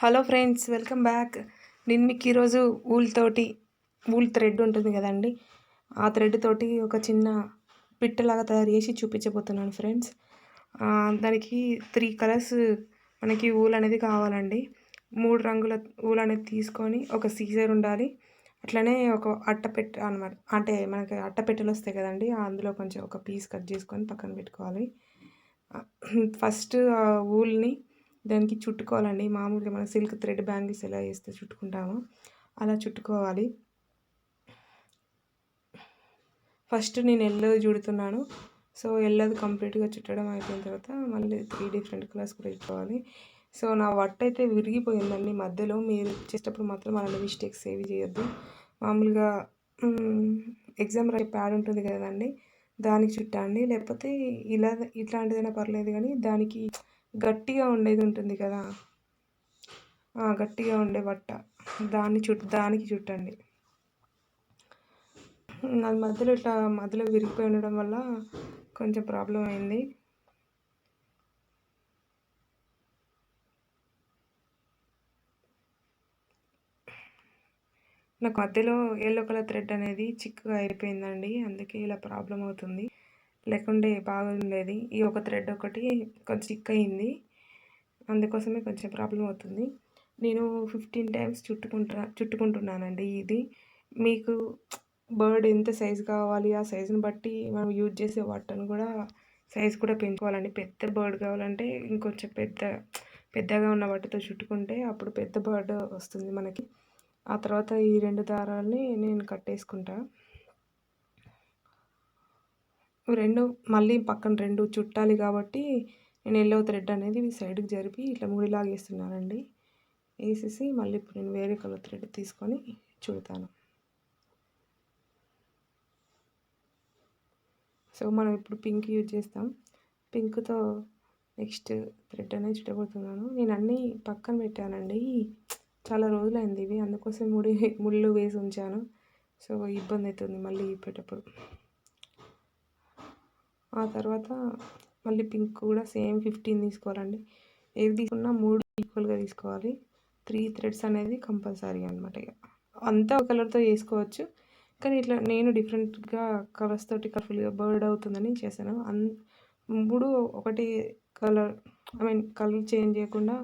Hello friends, welcome back. నేను మీకు ఈరోజు ఊల్ థ్రెడ్ ఉంటుంది కదండి, ఆ థ్రెడ్ తోటి ఒక చిన్న పిట్టలాగా తయారు చేసి చూపించబోతున్నాను ఫ్రెండ్స్. దానికి 3 కలర్స్ మనకి ఊల్ అనేది కావాలండి. 3 రంగుల ఊల్ అనేది తీసుకొని ఒక సీజర్ ఉండాలి. అట్లనే ఒక అట్టపెట్టె అనమాట, అంటే మనకి అట్టపెట్టెలు వస్తాయి కదండి, అందులో కొంచెం ఒక పీస్ కట్ చేసుకొని పక్కన పెట్టుకోవాలి. ఫస్ట్ ఆ ఊల్ని దానికి చుట్టుకోవాలండి. మామూలుగా మన సిల్క్ థ్రెడ్ బ్యాంగిల్స్ ఎలా వేస్తే చుట్టుకుంటామో అలా చుట్టుకోవాలి. ఫస్ట్ నేను ఎల్లోది చుడుతున్నాను. సో ఎల్లోది కంప్లీట్గా చుట్టడం అయిపోయిన తర్వాత మళ్ళీ 3 డిఫరెంట్ కలర్స్ కూడా చుట్టుకోవాలి. సో నా వట్ట అయితే విరిగిపోయిందండి మధ్యలో. మీరు చేసేటప్పుడు మాత్రం అలాంటి మిస్టేక్స్ ఏవి చేయొద్దు. మామూలుగా ఎగ్జామ్ రాసే ప్యాడ్ ఉంటుంది కదండి, దానికి చుట్టండి. లేకపోతే ఇట్లాంటిదైనా పర్లేదు, కానీ దానికి గట్టిగా ఉండేది ఉంటుంది కదా, గట్టిగా ఉండే బట్ట, దానికి చుట్టండి. అది మధ్యలో విరిగిపోయి ఉండడం వల్ల కొంచెం ప్రాబ్లం అయింది. నాకు మధ్యలో ఎల్లో కలర్ థ్రెడ్ అనేది చిక్కుగా అయిపోయిందండి, అందుకే ఇలా ప్రాబ్లం అవుతుంది. లేకుంటే బాగుండేది. ఈ ఒక థ్రెడ్ ఒకటి కొంచెం చిక్ అయింది, అందుకోసమే కొంచెం ప్రాబ్లం అవుతుంది. నేను 15 టైమ్స్ చుట్టుకుంటున్నానండి. ఇది మీకు బర్డ్ ఎంత సైజు కావాలి, ఆ సైజుని బట్టి మనం యూజ్ చేసే వాటర్ని కూడా సైజు కూడా పెంచుకోవాలండి. పెద్ద బర్డ్ కావాలంటే ఇంకొంచెం పెద్దగా ఉన్న వాటితో చుట్టుకుంటే అప్పుడు పెద్ద బర్డ్ వస్తుంది మనకి. ఆ తర్వాత ఈ 2 దారాలని నేను కట్టేసుకుంటా. మళ్ళీ పక్కన 2 చుట్టాలి కాబట్టి నేను ఎల్లో థ్రెడ్ అనేది సైడ్కి జరిపి ఇట్లా ముడిలాగా వేస్తున్నానండి. వేసేసి మళ్ళీ ఇప్పుడు నేను వేరే కలర్ థ్రెడ్ తీసుకొని చుడతాను. సో మనం ఇప్పుడు పింక్ యూజ్ చేస్తాం. పింక్తో నెక్స్ట్ థ్రెడ్ అనేది చుట్టబోతున్నాను. నేను అన్నీ పక్కన పెట్టానండి, చాలా రోజులైంది ఇవి, అందుకోసం ముళ్ళు వేసి ఉంచాను. సో ఇబ్బంది అవుతుంది మళ్ళీ ఇప్పేటప్పుడు. ఆ తర్వాత మళ్ళీ పింక్ కూడా సేమ్ 15 తీసుకోవాలండి. ఏవి తీసుకున్నా 3 ఈక్వల్గా తీసుకోవాలి. 3 థ్రెడ్స్ అనేది కంపల్సరీ అనమాట. ఇక అంతా ఒక కలర్తో వేసుకోవచ్చు, కానీ ఇట్లా నేను డిఫరెంట్గా కలర్స్ తోటి కలర్ఫుల్గా బర్డ్ అవుతుందని చేశాను. 3 ఒకటి కలర్, కలర్ చేంజ్ చేయకుండా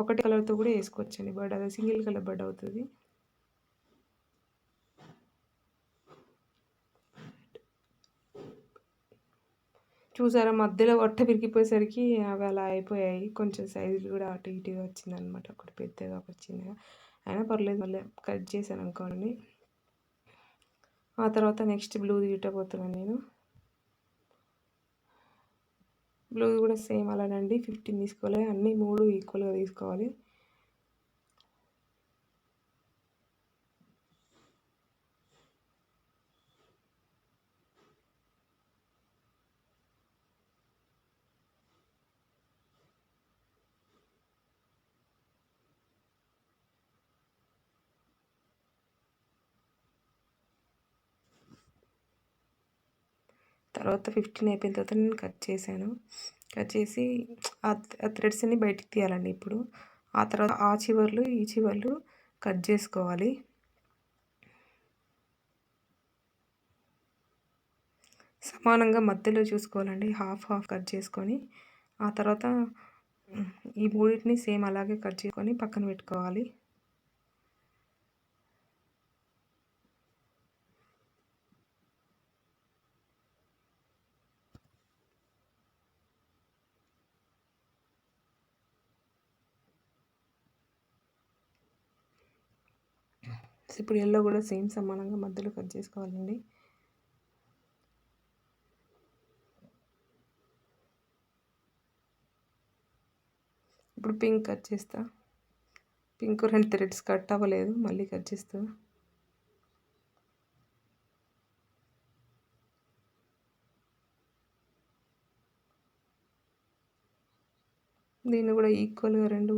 ఒకటి కలర్తో కూడా వేసుకోవచ్చండి బర్డ్. అది సింగిల్ కలర్ బర్డ్ అవుతుంది. చూసారా, మధ్యలో వట్ట విరిగిపోయేసరికి అవి అలా అయిపోయాయి. కొంచెం సైజులు కూడా అటు ఇటుగా వచ్చిందనమాట, ఒకటి పెద్దగా ఒకటి చిన్నగా. అయినా పర్లేదు, మళ్ళీ కట్ చేశాను అనుకోండి. ఆ తర్వాత నెక్స్ట్ బ్లూది చుట్టబోతున్నాను నేను. బ్లూ కూడా సేమ్ అలానండి, 15 తీసుకోవాలి. అన్నీ 3 ఈక్వల్గా తీసుకోవాలి. తర్వాత 15 అయిపోయిన తర్వాత నేను కట్ చేశాను. కట్ చేసి ఆ థ్రెడ్స్ని బయటికి తీయాలండి ఇప్పుడు. ఆ తర్వాత ఆ చివర్లు ఈ చివర్లు కట్ చేసుకోవాలి. సమానంగా మధ్యలో చూసుకోవాలండి, హాఫ్ కట్ చేసుకొని. ఆ తర్వాత ఈ మూడింటిని సేమ్ అలాగే కట్ చేసుకొని పక్కన పెట్టుకోవాలి. ఇప్పుడు ఎల్లో కూడా సేమ్ సమానంగా మధ్యలో కట్ చేసుకోవాలండి. ఇప్పుడు పింక్ కట్ చేస్తా. పింక్ 2 థ్రెడ్స్ కట్ అవ్వలేదు, మళ్ళీ కట్ చేస్తా. దీన్ని కూడా ఈక్వల్గా 2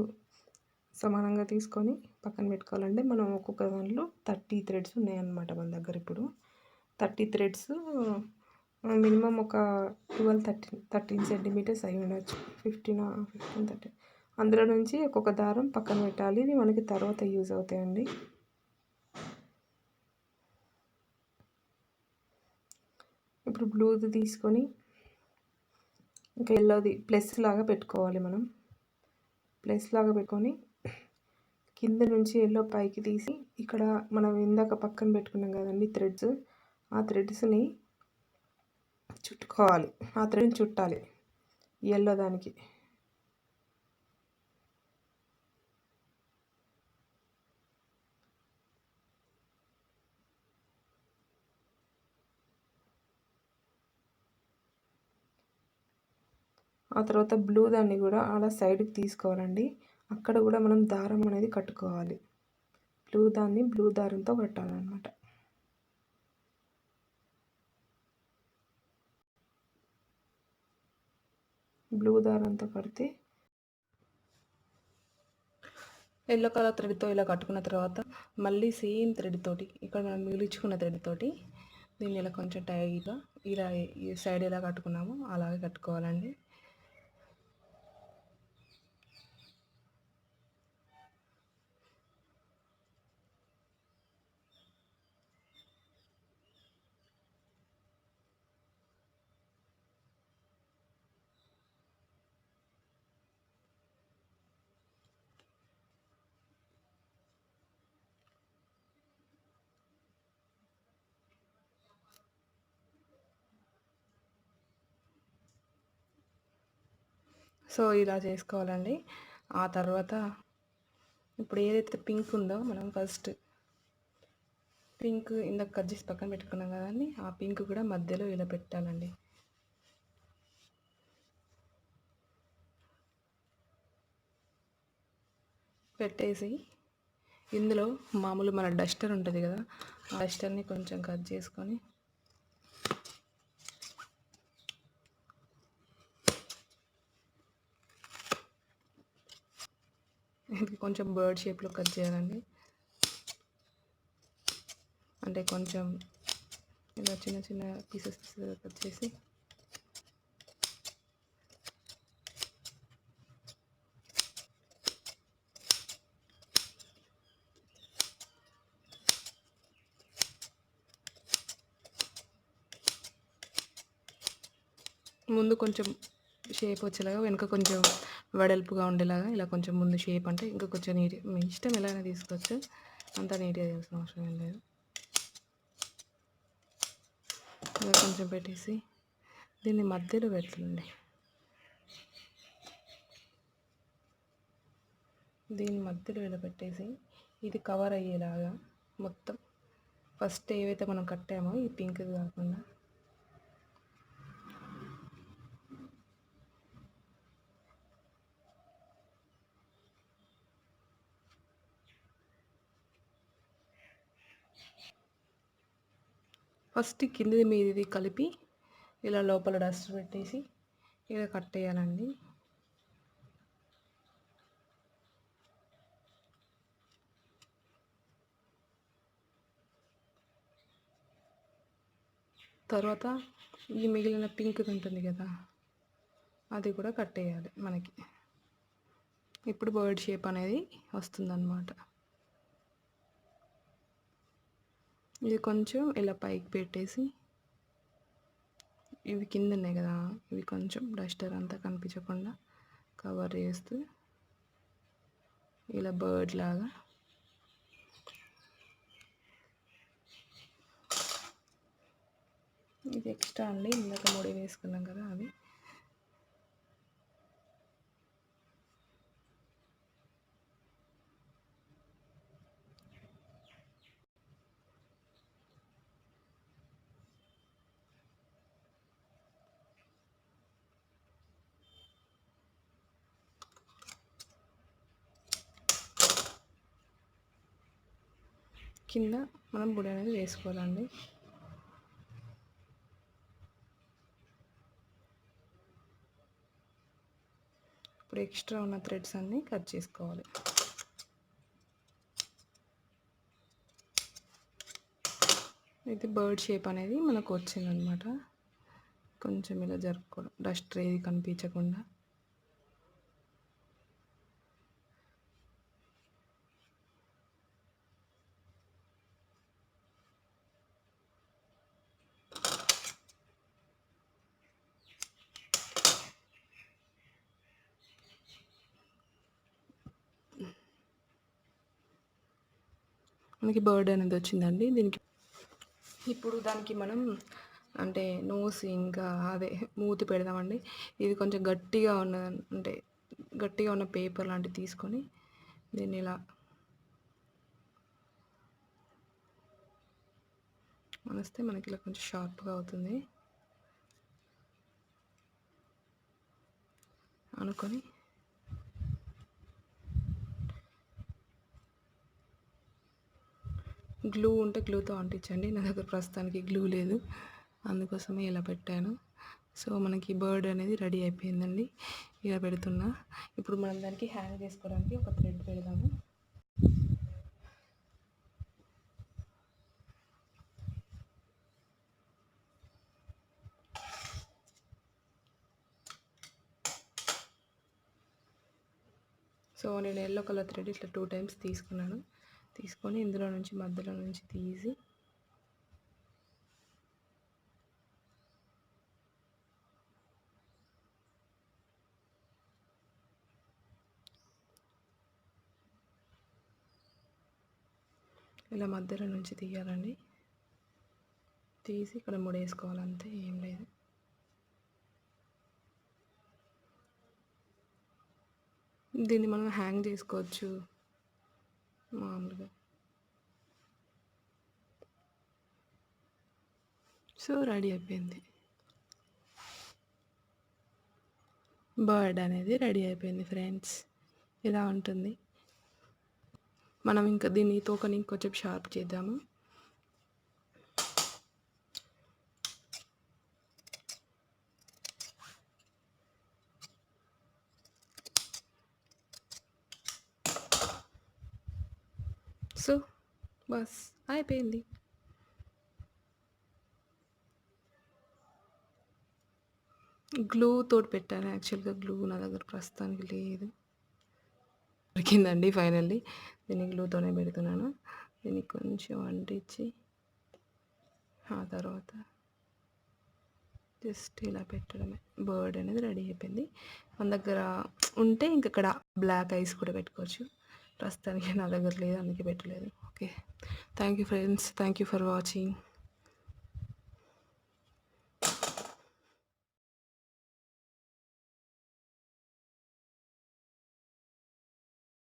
సమానంగా తీసుకొని పక్కన పెట్టుకోవాలంటే మనం ఒక్కొక్క దాంట్లో 30 థ్రెడ్స్ ఉన్నాయన్నమాట మన దగ్గర. ఇప్పుడు 30 థ్రెడ్స్ మినిమం ఒక 13 సెంటీమీటర్స్ అయి ఉండొచ్చు. 15 13 అందులో నుంచి ఒక్కొక్క దారం పక్కన పెట్టాలి. ఇవి మనకి తర్వాత యూజ్ అవుతాయండి. ఇప్పుడు బ్లూది తీసుకొని ఇంకా ఎల్లోది ప్లస్ లాగా పెట్టుకోవాలి. ప్లస్ లాగా పెట్టుకొని కింద నుంచి ఎల్లో పైకి తీసి ఇక్కడ మనం ఇందాక పక్కన పెట్టుకున్నాం కదండి థ్రెడ్స్, ఆ థ్రెడ్స్ని చుట్టుకోవాలి. ఆ థ్రెడ్ని చుట్టాలి ఎల్లో దానికి. ఆ తర్వాత బ్లూ దాన్ని కూడా అలా సైడ్కి తీసుకోవాలండి. అక్కడ కూడా మనం దారం అనేది కట్టుకోవాలి. బ్లూ దాన్ని బ్లూ దారంతో కట్టాలన్నమాట. బ్లూ దారంతో కడితే ఎల్లో కలర్ థ్రెడ్తో ఇలా కట్టుకున్న తర్వాత మళ్ళీ సేమ్ థ్రెడ్ తోటి ఇక్కడ మనం మిగిలించుకున్న థ్రెడ్ తోటి దీన్ని ఇలా కొంచెం టైట్గా ఇలా ఈ సైడ్ ఎలా కట్టుకున్నామో అలాగే కట్టుకోవాలండి. సో ఇలా చేసుకోవాలండి. ఆ తర్వాత ఇప్పుడు ఏదైతే పింక్ ఉందో మనం ఫస్ట్ పింక్ ఇందాక కట్ చేసి పక్కన పెట్టుకున్నాం కదండి, ఆ పింక్ కూడా మధ్యలో ఇలా పెట్టాలండి. పెట్టేసి ఇందులో మామూలు మన డస్టర్ ఉంటుంది కదా, ఆ డస్టర్ని కొంచెం కట్ చేసుకొని ఇది కొంచెం బర్డ్ షేప్లో కట్ చేయాలండి. అంటే కొంచెం ఇలా చిన్న చిన్న పీసెస్ కట్ చేసి ముందు కొంచెం షేప్ వచ్చేలాగా, వెనుక కొంచెం వెడల్పుగా ఉండేలాగా ఇలా కొంచెం ముందు షేప్ అంటే ఇంకా కొంచెం నీట్, మీ ఇష్టం ఎలా అయినా తీసుకోవచ్చు, అంతా నీట్గా చేయాల్సిన అవసరం ఏం లేదు. ఇలా కొంచెం పెట్టేసి దీన్ని మధ్యలో పెట్టండి. దీన్ని మధ్యలో ఇలా పెట్టేసి ఇది కవర్ అయ్యేలాగా మొత్తం ఫస్ట్ ఏవైతే మనం కట్టామో ఈ పింక్ కాకుండా ఫస్ట్ కిందిది మీది కలిపి ఇలా లోపల డస్ట్ పెట్టేసి ఇలా కట్టేయాలండి. తర్వాత ఈ మిగిలిన పింక్ ఉంటుంది కదా, అది కూడా కట్టేయాలి మనకి. ఇప్పుడు బర్డ్ షేప్ అనేది వస్తుందన్నమాట. ఇది కొంచెం ఇలా పైకి పెట్టేసి ఇవి కింద ఉన్నాయి కదా, ఇవి కొంచెం డస్టర్ అంతా కనిపించకుండా కవర్ చేస్తూ ఇలా బర్డ్ లాగా ఇది ఎక్స్ట్రా అండి, ఇందాక ముడి వేసుకున్నాం కదా అది. కింద మనం బుడి అనేది వేసుకోవాలండి. ఇప్పుడు ఎక్స్ట్రా ఉన్న థ్రెడ్స్ అన్నీ కట్ చేసుకోవాలి. ఇది బర్డ్ షేప్ అనేది మనకు వచ్చిందనమాట. కొంచెం ఇలా జరుపుకోవడం, డస్ట్ ఏది కనిపించకుండా. మనకి బర్డ్ అనేది వచ్చిందండి. దీనికి ఇప్పుడు దానికి మనం అంటే నోస్ ఇంకా అదే మూతి పెడదామండి. ఇది కొంచెం గట్టిగా ఉన్న అంటే గట్టిగా ఉన్న పేపర్ లాంటివి తీసుకొని దీన్ని ఇలా మనిస్తే మనకి ఇలా కొంచెం షార్ప్గా అవుతుంది. అనుకొని గ్లూ ఉంటే గ్లూతో అంటించండి. నా దగ్గర ప్రస్తుతానికి గ్లూ లేదు, అందుకోసమే ఇలా పెట్టాను. సో మనకి బర్డ్ అనేది రెడీ అయిపోయిందండి. ఇలా పెడుతున్నా. ఇప్పుడు మనం దానికి హ్యాంగ్ చేసుకోవడానికి ఒక థ్రెడ్ పెడదాము. సో నేను ఎల్లో కలర్ థ్రెడ్ ఇట్లా 2 టైమ్స్ తీసుకున్నాను. తీసుకొని ఇందులో నుంచి మధ్యలో నుంచి తీసి ఇలా మధ్యలో నుంచి తీయాలండి. తీసి ఇక్కడ ముడేసుకోవాలి, అంతే, ఏం లేదు. దీన్ని మనం హ్యాంగ్ చేసుకోవచ్చు మామూలుగా. సో రెడీ అయిపోయింది, బర్డ్ అనేది రెడీ అయిపోయింది ఫ్రెండ్స్. ఇలా ఉంటుంది. మనం ఇంకా దీన్ని తోకని ఇంకొంచెం షార్ప్ చేద్దాము. సో బస్ అయిపోయింది. గ్లూ తోటి పెట్టాను. యాక్చువల్గా గ్లూ నా దగ్గర ప్రస్తుతానికి లేదు. దొరికిందండి ఫైనల్లీ. దీన్ని గ్లూతోనే పెడుతున్నాను. దీన్ని కొంచెం అంటించి ఆ తర్వాత జస్ట్ ఇలా పెట్టడమే. బర్డ్ అనేది రెడీ అయిపోయింది. మన దగ్గర ఉంటే ఇంక ఇక్కడ బ్లాక్ ఐస్ కూడా పెట్టుకోవచ్చు. ప్రస్తుతానికి నా దగ్గర లేదు, అందుకే పెట్టలేదు. Okay, thank you friends, thank you for watching.